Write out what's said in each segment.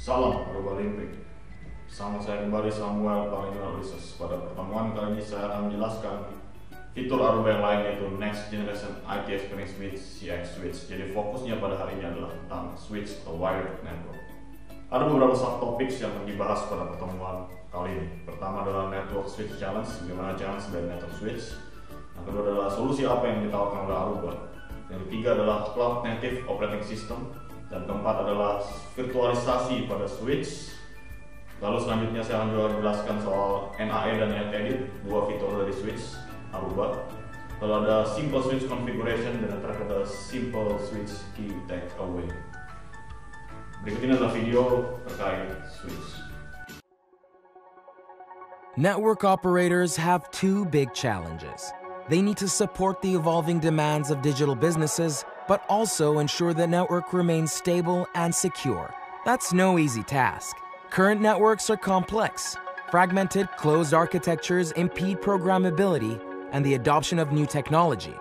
Salam Aruba Limpik. Sama saya kembali Samuel Parinal Research. Pada pertemuan kali ini saya akan menjelaskan fitur Aruba yang lain, yaitu Next Generation IT Experience with CX Switch. Jadi fokusnya pada hari ini adalah tentang switch atau wired network. Ada beberapa subtopics yang dibahas pada pertemuan kali ini. Pertama adalah Network Switch Challenge, bagaimana challenge dari network switch. Yang kedua adalah solusi apa yang ditawarkan oleh Aruba. Yang ketiga adalah Cloud Native Operating System. Dan keempat adalah virtualisasi pada switch. Lalu selanjutnya saya akan juga menjelaskan soal NAE dan NetEdit, dua fitur dari switch Aruba. Lalu ada Simple Switch Configuration dan yang terakhir ada Simple Switch Key Takeaway. Berikut ini adalah video terkait switch. Network operators have two big challenges. They need to support the evolving demands of digital businesses, but also ensure the network remains stable and secure. That's no easy task. Current networks are complex. Fragmented, closed architectures impede programmability and the adoption of new technology.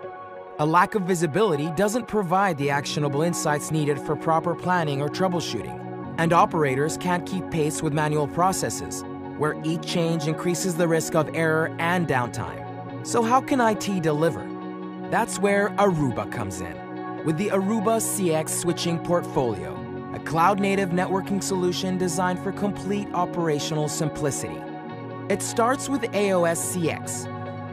A lack of visibility doesn't provide the actionable insights needed for proper planning or troubleshooting. And operators can't keep pace with manual processes, where each change increases the risk of error and downtime. So how can IT deliver? That's where Aruba comes in. With the Aruba CX Switching Portfolio, a cloud-native networking solution designed for complete operational simplicity. It starts with AOS CX,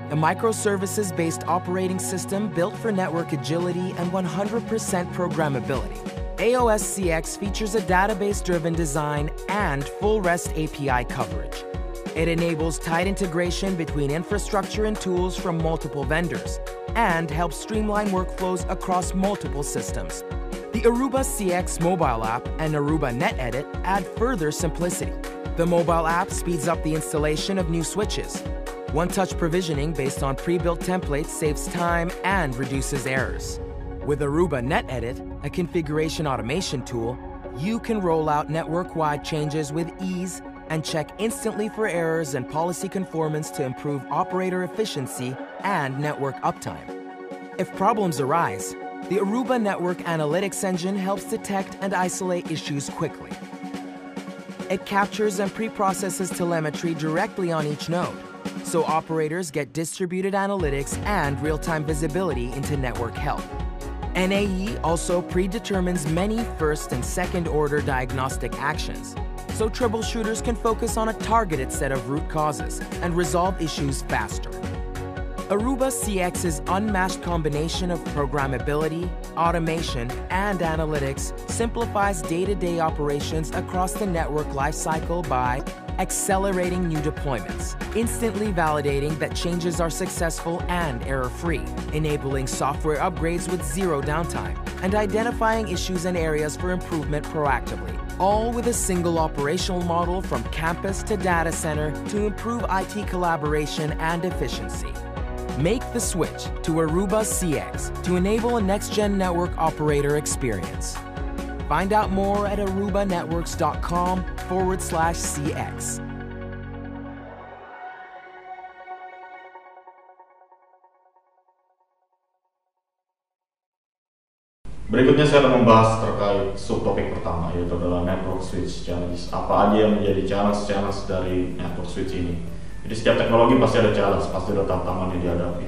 a microservices-based operating system built for network agility and 100% programmability. AOS CX features a database-driven design and full REST API coverage. It enables tight integration between infrastructure and tools from multiple vendors, and helps streamline workflows across multiple systems. The Aruba CX mobile app and Aruba NetEdit add further simplicity. The mobile app speeds up the installation of new switches. One-touch provisioning based on pre-built templates saves time and reduces errors. With Aruba NetEdit, a configuration automation tool, you can roll out network-wide changes with ease and check instantly for errors and policy conformance to improve operator efficiency and network uptime. If problems arise, the Aruba Network Analytics Engine helps detect and isolate issues quickly. It captures and pre-processes telemetry directly on each node, so operators get distributed analytics and real-time visibility into network health. NAE also predetermines many first and second-order diagnostic actions, so troubleshooters can focus on a targeted set of root causes and resolve issues faster. Aruba CX's unmatched combination of programmability, automation, and analytics simplifies day-to-day operations across the network lifecycle by accelerating new deployments, instantly validating that changes are successful and error-free, enabling software upgrades with zero downtime, and identifying issues and areas for improvement proactively, all with a single operational model from campus to data center to improve IT collaboration and efficiency. Make the switch to Aruba CX to enable a next-gen network operator experience. Find out more at arubanetworks.com/CX. Berikutnya saya akan membahas terkait subtopik pertama, yaitu adalah Network Switch Challenge. Apa aja yang menjadi challenge dari Network Switch ini? Jadi setiap teknologi pasti ada challenge, pasti ada tantangan yang dihadapi.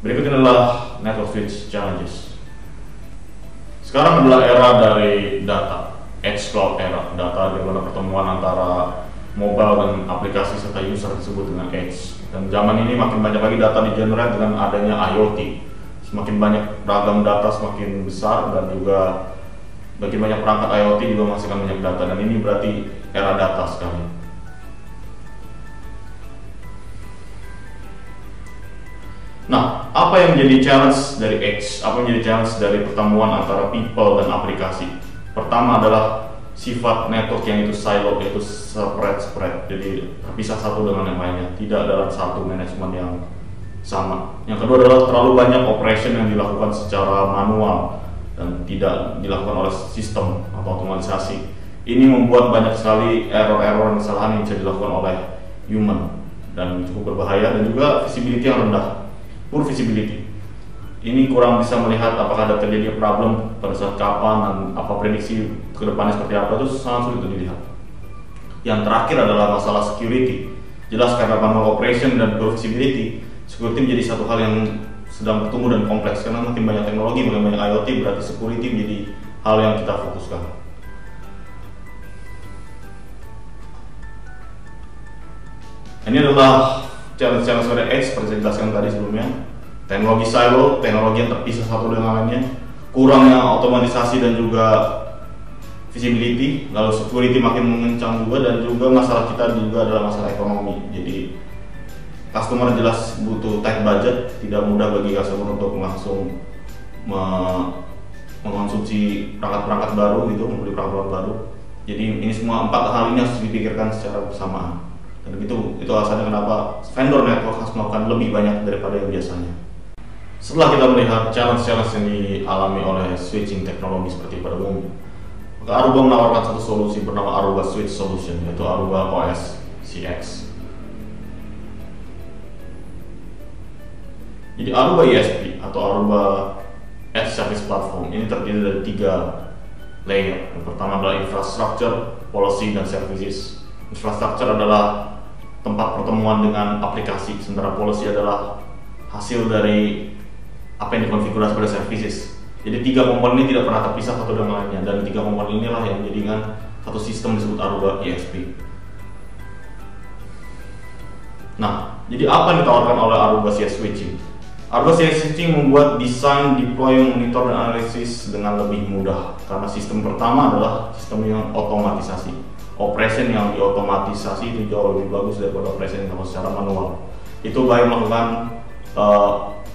Berikutnya adalah Network Switch Challenges. Sekarang adalah era dari data, edge cloud era, data di mana pertemuan antara mobile dan aplikasi serta user disebut dengan edge. Dan zaman ini makin banyak lagi data di-generate dengan adanya IoT. Semakin banyak ragam data semakin besar, dan juga makin banyak perangkat IoT juga menghasilkan banyak data, dan ini berarti era data sekali. Nah, apa yang menjadi challenge dari edge? Apa yang menjadi challenge dari pertemuan antara people dan aplikasi? Pertama adalah sifat network yang itu silo, yaitu spread, jadi terpisah satu dengan yang lainnya, tidak dalam satu manajemen yang sama. Yang kedua adalah terlalu banyak operation yang dilakukan secara manual dan tidak dilakukan oleh sistem atau otomatisasi. Ini membuat banyak sekali error-error dan kesalahan yang bisa dilakukan oleh human dan cukup berbahaya, dan juga visibility yang rendah, poor visibility. ini kurang bisa melihat apakah ada terjadi problem pada saat kapan dan apa prediksi kedepannya seperti apa, itu sangat sulit untuk dilihat. Yang terakhir adalah masalah security. Jelas karena manual operation dan poor visibility, security menjadi satu hal yang sedang bertumbuh dan kompleks karena makin banyak teknologi, makin banyak IoT, berarti security menjadi hal yang kita fokuskan. Ini adalah challenge pada edge seperti saya jelaskan tadi sebelumnya. Teknologi silo, teknologi yang terpisah satu dengan lainnya, kurangnya otomatisasi dan juga visibility, lalu security makin mengencang juga, dan juga masalah kita juga adalah masalah ekonomi. Jadi customer jelas butuh tight budget, tidak mudah bagi customer untuk langsung mengonsumsi perangkat-perangkat baru gitu, membeli perangkat baru. Jadi ini semua 4 hal ini harus dipikirkan secara bersamaan. Dan itu alasannya kenapa vendor network harus melakukan lebih banyak daripada yang biasanya. Setelah kita melihat challenge-challenge yang dialami oleh switching teknologi seperti pada umumnya, maka Aruba menawarkan satu solusi bernama Aruba Switch Solution, yaitu Aruba OS CX. Jadi Aruba ESP atau Aruba Edge Service Platform ini terdiri dari 3 layer. Yang pertama adalah infrastructure, policy, dan services. Infrastructure adalah tempat pertemuan dengan aplikasi, sementara policy adalah hasil dari apa yang dikonfigurasi pada services. Jadi 3 komponen ini tidak pernah terpisah satu dengan lainnya, dan 3 komponen inilah yang menjadikan satu sistem disebut Aruba ESP. Nah, jadi apa yang ditawarkan oleh Aruba CS Switching? Aruba CS Switching membuat desain, deploy, monitor, dan analisis dengan lebih mudah, karena sistem pertama adalah sistem yang otomatisasi. Operation yang diotomatisasi itu jauh lebih bagus daripada operation yang dilakukan secara manual. Itu baik melakukan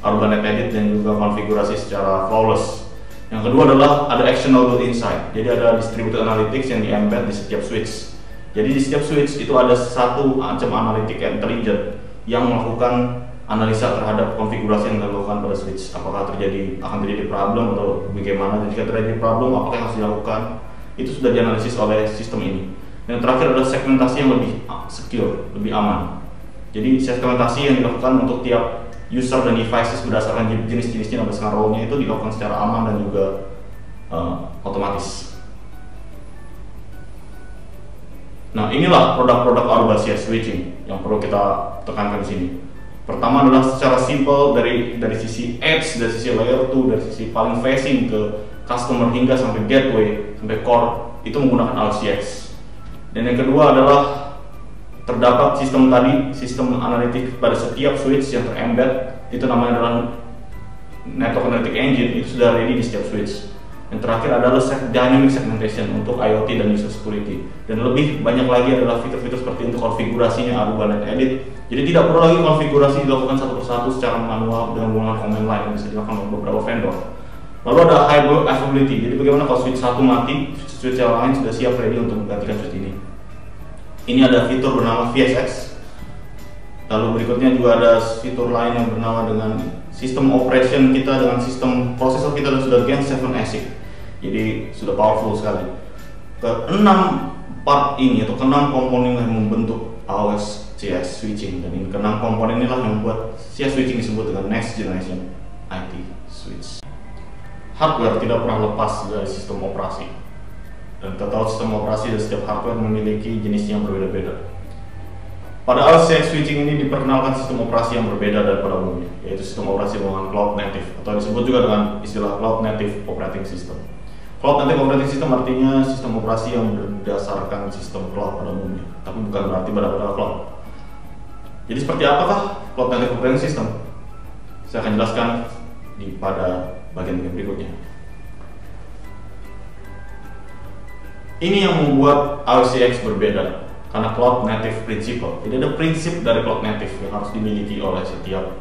Aruba Net Edit dan juga konfigurasi secara flawless. Yang kedua adalah ada actionable insight. Jadi ada distributed analytics yang di-embed di setiap switch. Jadi di setiap switch itu ada satu macam analytic intelligent yang melakukan analisa terhadap konfigurasi yang dilakukan pada switch. Apakah akan terjadi problem atau bagaimana? Dan jika terjadi problem, apakah yang harus dilakukan? Itu sudah dianalisis oleh sistem ini. Dan yang terakhir adalah segmentasi yang lebih secure, lebih aman. Jadi segmentasi yang dilakukan untuk tiap user dan devices berdasarkan jenis-jenisnya dan berdasarkan role-nya itu dilakukan secara aman dan juga otomatis. Nah, inilah produk-produk Aruba CS Switching yang perlu kita tekankan di sini. Pertama adalah secara simple dari sisi edge, dari sisi layer 2, dari sisi paling facing ke customer hingga sampai gateway, sampai core, itu menggunakan RCX. Dan yang kedua adalah terdapat sistem analitik pada setiap switch yang terembed, itu namanya adalah network analytic engine, itu sudah ready di setiap switch. Yang terakhir adalah dynamic segmentation untuk IoT dan user security. Dan lebih banyak lagi adalah fitur-fitur seperti untuk konfigurasinya Aruba Net Edit. Jadi tidak perlu lagi konfigurasi dilakukan satu persatu secara manual dengan menggunakan command line yang bisa dilakukan oleh beberapa vendor. Lalu ada high availability. Jadi bagaimana kalau switch 1 mati, switch yang lain sudah siap ready untuk menggantikan switch ini. Ini ada fitur bernama VSX. Lalu berikutnya juga ada fitur lain yang bernama dengan sistem operation kita dengan sistem prosesor kita dan sudah Gen 7 ASIC. Jadi sudah powerful sekali. Ke-6 part ini atau ke-6 komponen yang membentuk AOS CS Switching, dan ini ke-6 komponen inilah yang membuat CS Switching disebut dengan Next Generation IT Switch. Hardware tidak pernah lepas dari sistem operasi, dan kita tahu sistem operasi dari setiap hardware memiliki jenisnya yang berbeda-beda. Pada AOS Switching ini diperkenalkan sistem operasi yang berbeda daripada umumnya, yaitu sistem operasi menggunakan cloud native atau disebut juga dengan istilah cloud native operating system. Cloud native operating system artinya sistem operasi yang berdasarkan sistem cloud pada umumnya, tapi bukan berarti pada cloud. Jadi seperti apakah cloud native operating system? Saya akan jelaskan pada bagian berikutnya. Ini yang membuat RCX berbeda karena cloud native principle. Jadi ada prinsip dari cloud native yang harus dimiliki oleh setiap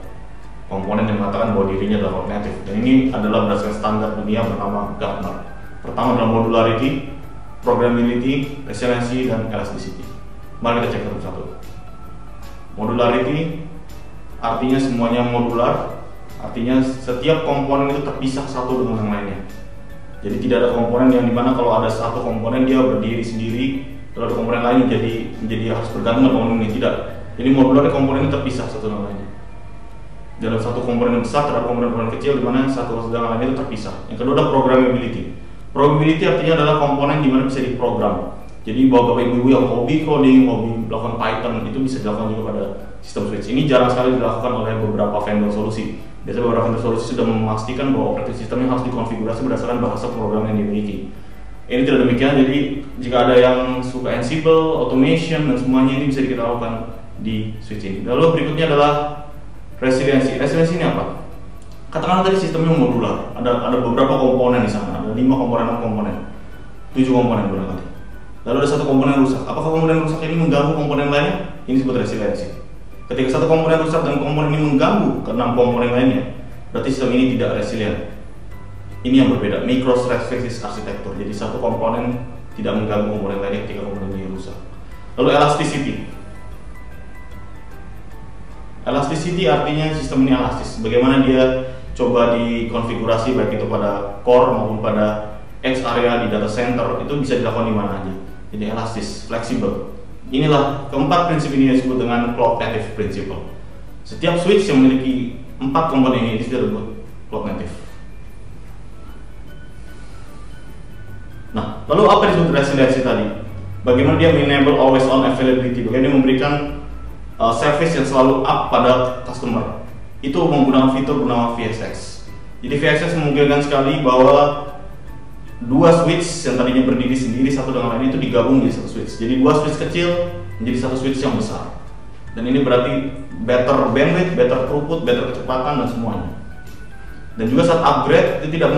komponen yang mengatakan bahwa dirinya adalah cloud native. Dan ini adalah berdasarkan standar dunia bernama Gartner. Pertama adalah modularity, programmability, resiliency, dan elasticity. Mari kita cek satu-satu. Modularity artinya semuanya modular, artinya setiap komponen itu terpisah satu dengan yang lainnya. Jadi tidak ada komponen yang dimana kalau ada satu komponen dia berdiri sendiri, lalu ada komponen lain menjadi harus bergantung dengan komponen ini. Tidak. Jadi modular komponen itu terpisah satu dengan lainnya. dalam satu komponen besar terhadap komponen kecil, di mana satu dengan lain itu terpisah. Yang kedua adalah programmability. Programmability artinya adalah komponen di mana bisa diprogram. Jadi bahwa bapak ibu yang hobi coding, hobi melakukan Python, itu bisa dilakukan juga pada sistem switch. Ini jarang sekali dilakukan oleh beberapa vendor solusi. Biasanya beberapa vendor solusi sudah memastikan bahwa operating sistemnya harus dikonfigurasi berdasarkan bahasa program yang dimiliki. Ini tidak demikian, jadi jika ada yang suka Ansible, automation, dan semuanya ini bisa kita lakukan di switch ini. Lalu berikutnya adalah resiliensi. Resiliensi ini apa? Katakanlah tadi sistemnya modular, ada beberapa komponen di sana, ada 5 komponen, 6 komponen, 7 komponen barangkali. Lalu ada satu komponen rusak. Apakah komponen rusak ini mengganggu komponen lainnya? Ini disebut resiliensi. Ketika satu komponen rusak dan komponen ini mengganggu ke 6 komponen lainnya, berarti sistem ini tidak resilient. Ini yang berbeda, microservices arsitektur. Jadi satu komponen tidak mengganggu komponen lainnya ketika komponen ini rusak. Lalu elasticity. Elasticity artinya sistem ini elastis. Bagaimana dia coba dikonfigurasi baik itu pada core maupun pada X area di data center, itu bisa dilakukan di mana aja. Jadi elastis, fleksibel. Inilah keempat prinsip ini disebut dengan cloud native principle. Setiap switch yang memiliki 4 komponen ini disebut cloud native. Nah, lalu apa disebut resiliency tadi? Bagaimana dia enable always on availability? Bagaimana dia memberikan service yang selalu up pada customer? Itu menggunakan fitur bernama VSX. Jadi VSX memungkinkan sekali bahwa 2 switch yang tadinya berdiri sendiri satu dengan lain itu digabung menjadi satu switch. Jadi 2 switch kecil menjadi satu switch yang besar. Dan ini berarti better bandwidth, better throughput, better kecepatan dan semuanya. Dan juga saat upgrade itu tidak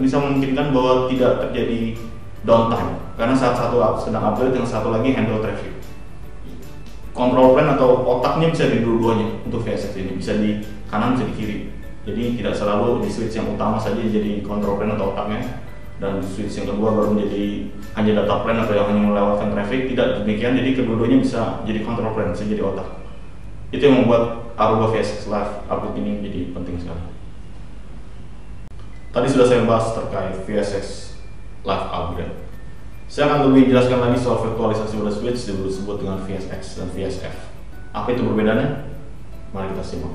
bisa memungkinkan bahwa tidak terjadi downtime, karena saat satu sedang upgrade yang satu lagi handle traffic. Control plane atau otaknya bisa di dua-duanya untuk VSX ini, bisa di kanan bisa di kiri. Jadi tidak selalu di switch yang utama saja jadi control plane atau otaknya, dan switch yang kedua baru menjadi hanya data plane atau yang hanya melewatkan traffic. Tidak demikian, jadi kedua-duanya bisa jadi control plane, bisa jadi otak. Itu yang membuat Aruba VSX Live upgrade ini menjadi penting sekali. Tadi sudah saya bahas terkait VSX Live Upgrade. Saya akan lebih jelaskan lagi soal virtualisasi pada switch disebut dengan VSX dan VSF. Apa itu perbedaannya? Mari kita simak.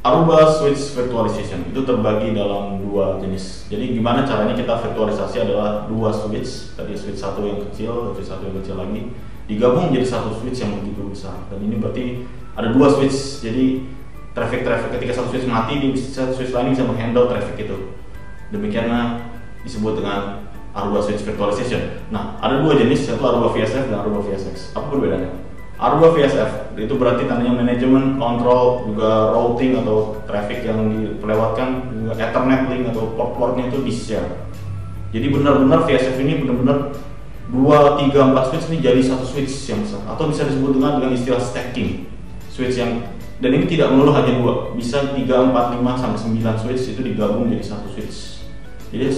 Aruba Switch Virtualization itu terbagi dalam 2 jenis. Jadi gimana caranya kita virtualisasi adalah 2 switch, tadi switch satu yang kecil, switch satu yang kecil lagi, digabung menjadi satu switch yang begitu besar. Dan ini berarti ada 2 switch. Jadi traffic ketika satu switch mati, di switch lain bisa menghandle traffic itu. Demikianlah disebut dengan Aruba Switch Virtualization. Nah, ada 2 jenis, yaitu Aruba VSF dan Aruba VSX. Apa perbedaannya? Aruba VSF itu berarti tandanya manajemen, kontrol, juga routing atau traffic yang dilewatkan, juga Ethernet link atau port-portnya itu di-share. Jadi benar-benar VSF ini benar-benar 2, 3, 4 switch ini jadi satu switch yang besar, atau bisa disebut dengan istilah stacking switch yang. Dan ini tidak melulu hanya 2, bisa 3, 4, 5, sampai 9 switch itu digabung jadi satu switch. Jadi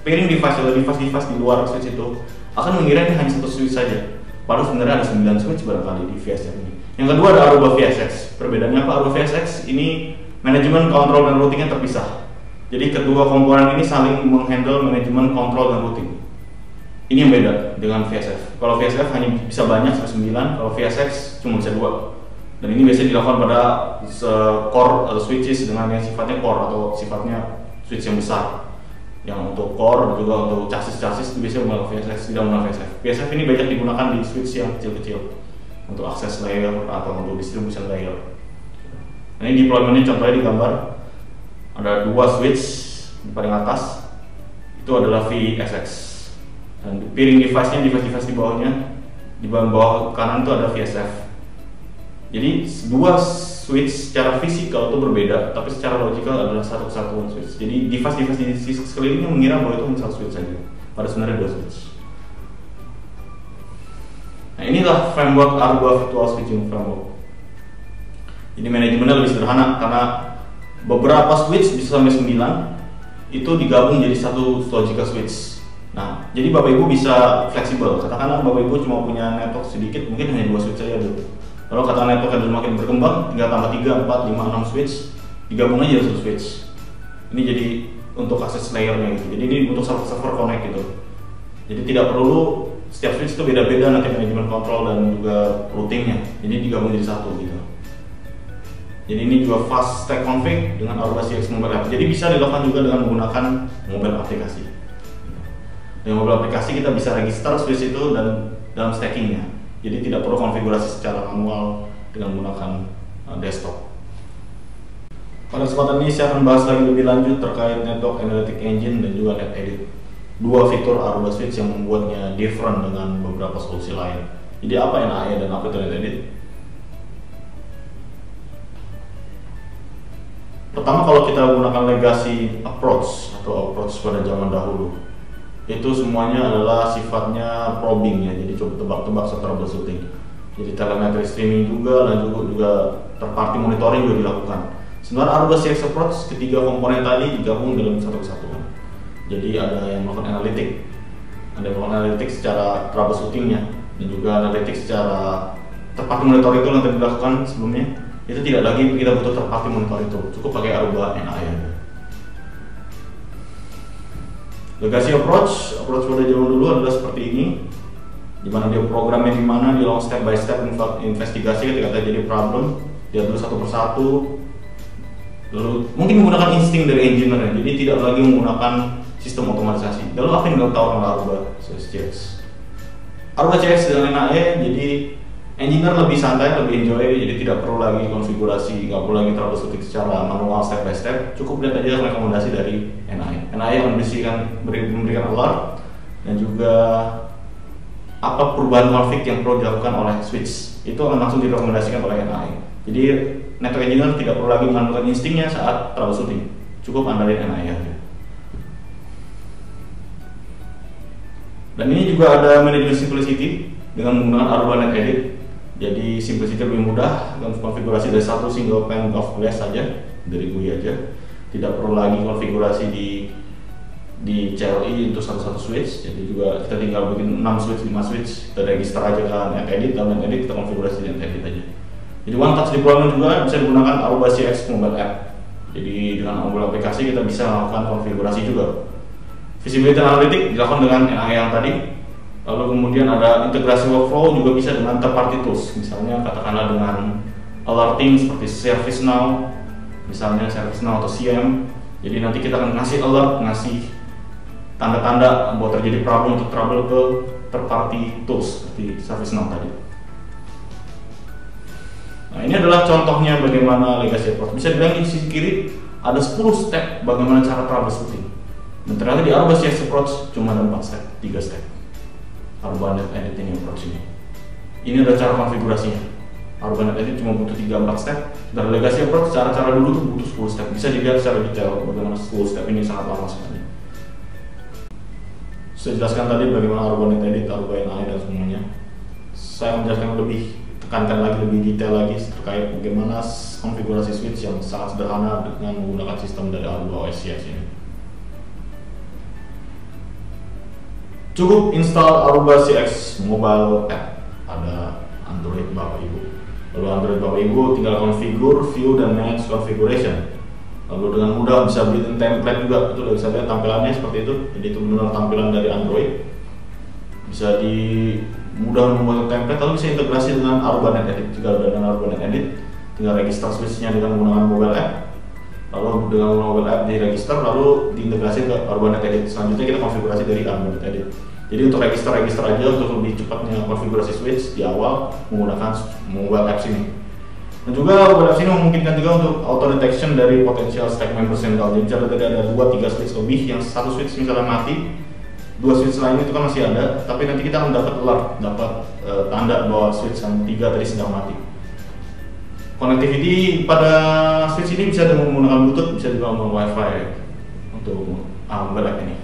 pairing device atau device di luar switch itu akan mengira ini hanya satu switch saja. Padahal sebenarnya ada 9 switch barangkali di VSX ini. Yang kedua ada Aruba VSX. Perbedaannya apa? Aruba VSX ini manajemen, kontrol, dan routingnya terpisah. Jadi kedua komponen ini saling menghandle manajemen, kontrol, dan routing. Ini yang beda dengan VSF. Kalau VSF hanya bisa banyak sampai 9, kalau VSX cuma bisa 2. Dan ini biasanya dilakukan pada core atau switches dengan yang sifatnya core atau sifatnya switch yang besar. Yang untuk core dan juga untuk chassis itu biasanya menggunakan VSX, tidak menggunakan VSF. VSF ini banyak digunakan di switch yang kecil-kecil untuk access layer atau untuk distribution layer. Nah, ini deploymentnya contohnya di gambar ada 2 switch di paling atas itu adalah VSX, dan pairing device-nya device di bawahnya di bawah kanan itu ada VSF. Jadi 2 switch secara fisikal itu berbeda, tapi secara logikal adalah satu kesatuan switch. Jadi device di sekelilingnya mengira bahwa itu hanya satu switch saja, pada sebenarnya 2 switch. Nah, inilah framework Aruba Virtual Switching Framework. Ini manajemennya lebih sederhana karena beberapa switch bisa sampai 9 itu digabung jadi satu logical switch. Nah, jadi Bapak Ibu bisa fleksibel. Katakanlah Bapak Ibu cuma punya network sedikit, mungkin hanya 2 switch saja dulu. Lalu kata network yang semakin berkembang, tinggal tambah 3, 4, 5, 6 switch, digabung aja satu switch. Ini jadi untuk akses layernya gitu. Jadi ini untuk server connect gitu. Jadi tidak perlu setiap switch itu beda-beda nanti manajemen kontrol dan juga routingnya. Jadi digabung jadi satu gitu. Jadi ini juga fast stack config dengan Aruba CX Mobile App. Jadi bisa dilakukan juga dengan menggunakan mobile aplikasi. Dengan mobile aplikasi kita bisa register switch itu dan dalam stackingnya. Jadi tidak perlu konfigurasi secara manual dengan menggunakan desktop. Pada kesempatan ini saya akan bahas lagi lebih lanjut terkait Network Analytic Engine dan juga NetEdit. Dua fitur Aruba Switch yang membuatnya different dengan beberapa solusi lain. Jadi apa NAE dan apa itu NetEdit? Pertama, kalau kita menggunakan legacy approach atau approach pada zaman dahulu, itu semuanya adalah sifatnya probing ya, jadi coba tebak-tebak serta troubleshooting. Jadi telemetry streaming juga dan juga third party monitoring juga dilakukan. Sebenarnya Aruba CX approach ketiga komponen tadi digabung dalam satu kesatuan. Jadi ada yang melakukan analitik, ada yang melakukan analitik secara troubleshootingnya, dan juga analitik secara third party monitoring itu yang tadi dilakukan sebelumnya. Itu tidak lagi kita butuh third party monitor itu, cukup pakai Aruba NAE. Legacy approach pada zaman dulu adalah seperti ini, di mana dia programnya di mana dia lakukan step by step investigasi ketika terjadi problem, dia dulu satu persatu, lalu mungkin menggunakan insting dari engineer, jadi tidak lagi menggunakan sistem otomatisasi. Lalu apa yang kita tahu tentang Aruba CX? Aruba CX dengan NAE, jadi engineer lebih santai, lebih enjoy, jadi tidak perlu lagi konfigurasi, nggak perlu lagi troubleshooting secara manual step by step. Cukup lihat aja rekomendasi dari NAE. NAE yang memberikan alert dan juga apa perubahan config yang perlu dilakukan oleh switch. Itu akan langsung direkomendasikan oleh NAE. Jadi network engineer tidak perlu lagi mengandalkan instingnya saat troubleshooting. Cukup andalin NAE aja. Dan ini juga ada manajemen simplicity dengan menggunakan Aruba NetEdit. Jadi simplicity lebih mudah, dan konfigurasi dari satu single pane of glass saja dari GUI aja. Tidak perlu lagi konfigurasi di CLI untuk satu-satu switch. Jadi juga kita tinggal bikin 6 switch, 5 switch, kita register aja ke NetEdit, dan NetEdit kita konfigurasi di NetEdit aja. Jadi one touch deployment juga bisa digunakan Aruba CX Mobile App. Jadi dengan mobile aplikasi kita bisa melakukan konfigurasi juga. Visibility analytic dilakukan dengan NAE yang tadi. Lalu kemudian ada integrasi workflow juga bisa dengan third party tools, misalnya katakanlah dengan alerting seperti ServiceNow, misalnya ServiceNow atau CM. Jadi nanti kita akan ngasih alert, ngasih tanda-tanda bahwa terjadi problem untuk trouble ke third party tools seperti ServiceNow tadi. Nah, ini adalah contohnya bagaimana legacy approach. Bisa dibilang di sisi kiri ada 10 step bagaimana cara troubleshooting. Dan ternyata di Aruba CX approach cuma ada 4 step, 3 step. Aruba NetEdit ini approach ini. Ini adalah cara konfigurasinya. Aruba NetEdit cuma butuh 3-4 step. Dari legacy approach cara-cara dulu tuh butuh 10 step. Bisa dilihat secara detail bagaimana 10 step ini sangat lama sekali. Saya jelaskan tadi bagaimana Aruba NetEdit, Aruba NAE dan semuanya. Saya menjelaskan lebih, tekankan lagi lebih detail lagi terkait bagaimana konfigurasi switch yang sangat sederhana dengan menggunakan sistem dari Aruba OS CX ini. Cukup install Aruba CX Mobile App pada Android Bapak Ibu. Lalu Android Bapak Ibu tinggal konfigur, view, dan manage configuration. Lalu dengan mudah bisa bikin template juga. Itu udah bisa lihat tampilannya seperti itu. Jadi itu benar tampilan dari Android. Bisa mudah membuat template, lalu bisa integrasi dengan Aruba NetEdit. Jika udah dengan Aruba NetEdit, tinggal register switch-nya dengan menggunakan mobile app. Lalu dengan mobile app diregister, lalu diintegrasi ke Aruba NetEdit. Selanjutnya kita konfigurasi dari Aruba NetEdit. Jadi untuk register aja untuk lebih cepatnya konfigurasi switch di awal menggunakan mobile apps ini. Dan juga mobile apps ini memungkinkan juga untuk auto detection dari potensial stack member central. Jadi misalnya tadi ada 2-3 switch lebih, yang satu switch misalnya mati, 2 switch lain itu kan masih ada, tapi nanti kita akan dapat alert, dapat tanda bahwa switch yang 3 tadi sedang mati. Connectivity pada switch ini bisa dengan menggunakan Bluetooth, bisa juga menggunakan Wi-Fi untuk mobile app ini.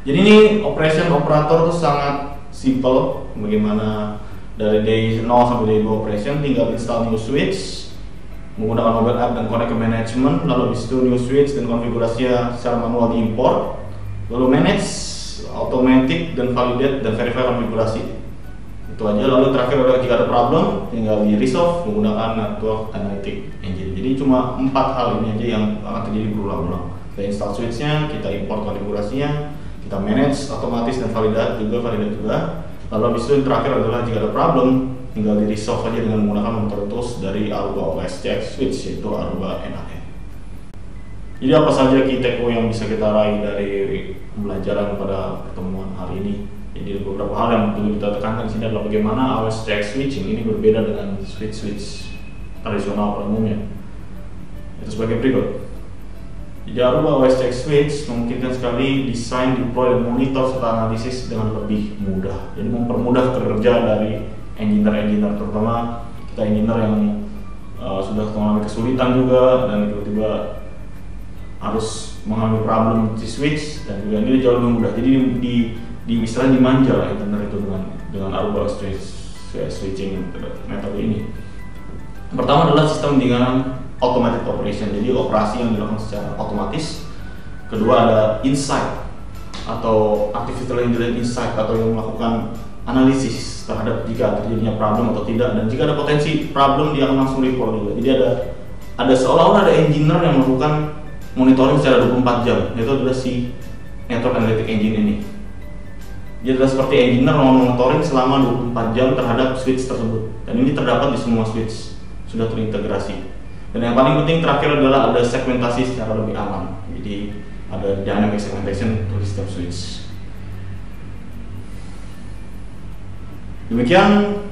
Jadi ini operation operator itu sangat simple, bagaimana dari day 0 sampai day 2 operation, tinggal install new switch menggunakan mobile app dan connect ke management, lalu habis itu new switch dan konfigurasinya secara manual diimport, lalu manage, automatic, dan validate dan verify konfigurasi. Itu aja. Lalu terakhir jika ada problem tinggal di resolve menggunakan network analytic engine. Jadi cuma 4 hal ini aja yang akan terjadi berulang-ulang. Kita install switchnya, kita import konfigurasinya, kita manage otomatis dan validate juga. Lalu habis itu yang terakhir adalah jika ada problem, tinggal di resolve aja dengan menggunakan monitor tools dari Aruba OS CX Switch, yaitu Aruba NAE. Jadi apa saja key takeaway yang bisa kita raih dari pembelajaran pada pertemuan hari ini? Jadi beberapa hal yang perlu kita tekankan di sini adalah bagaimana OS CX switching ini berbeda dengan switch tradisional pada umumnya. Itu sebagai berikut. Jadi Aruba OS CX Switch memungkinkan sekali desain, deploy, dan monitor serta analisis dengan lebih mudah. Jadi mempermudah kerja dari engineer, terutama kita engineer yang sudah mengalami kesulitan juga dan tiba-tiba harus mengalami problem di switch, dan juga ini jauh lebih mudah. Jadi di istilahnya dimanja lah engineer itu dengan Aruba OS switching metode ini. Pertama adalah sistem dengan automated operation, jadi operasi yang dilakukan secara otomatis. Kedua ada insight atau artificial intelligence insight, atau yang melakukan analisis terhadap jika terjadinya problem atau tidak, dan jika ada potensi problem dia akan langsung report juga. Jadi ada seolah-olah ada engineer yang melakukan monitoring secara 24 jam, yaitu adalah si network analytic engine ini. Dia adalah seperti engineer yang monitoring selama 24 jam terhadap switch tersebut, dan ini terdapat di semua switch, sudah terintegrasi. Dan yang paling penting terakhir adalah ada segmentasi secara lebih aman. Jadi ada dynamic segmentation untuk setiap switch. Demikian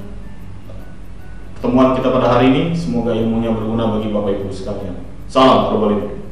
pertemuan kita pada hari ini. Semoga ilmunya berguna bagi Bapak Ibu sekalian. Salam Aruba Linux.